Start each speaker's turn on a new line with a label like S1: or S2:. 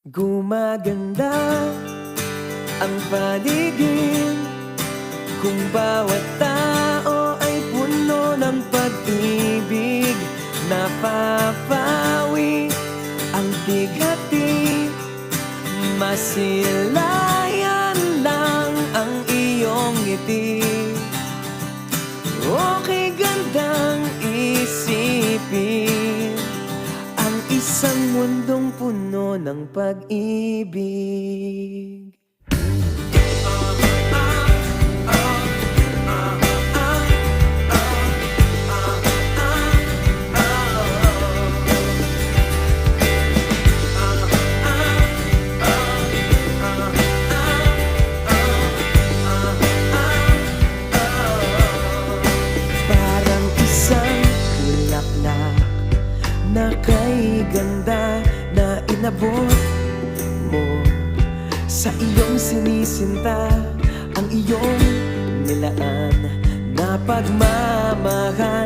S1: Gumaganda ang paligid kung bawat tao ay puno ng pag-ibig. Napapawi ang bigati, masilayan lang ang iyong ngiti. Okay gandang isipin ang isang mundong puno ng pag-ibig. Parang isang bulaklak na kay ganda na inabot mo sa iyong sinisinta, ang iyong nilaan na pagmamahal.